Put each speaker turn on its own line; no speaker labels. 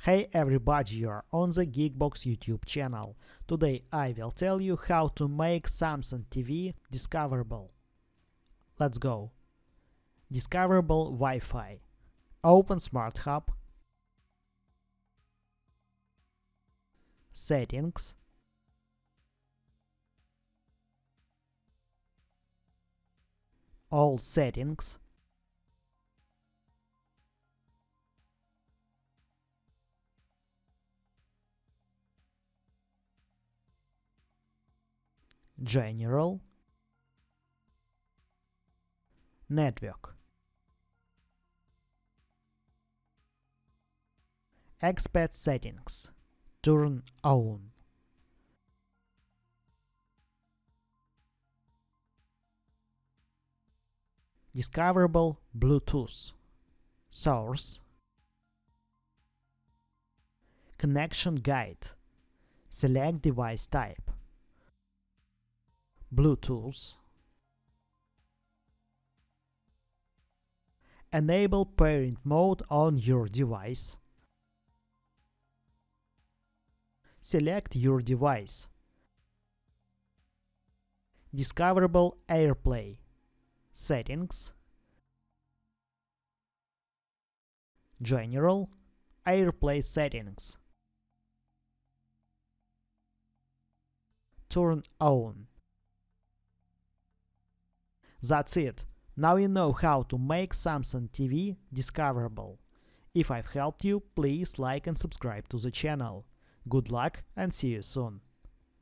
Hey everybody, you're on the Geekbox YouTube channel. Today I will tell you how to make Samsung TV discoverable. Let's go. Discoverable Wi-Fi. Open Smart Hub. Settings. All settings. General. Network. Expert settings. Turn on. Discoverable Bluetooth. Source. Connection guide. Select device type. Bluetooth. Enable pairing mode on your device. Select your device. Discoverable AirPlay. Settings. General. AirPlay settings. Turn on. That's it. Now you know how to make Samsung TV discoverable. If I've helped you, please like and subscribe to the channel. Good luck and see you soon.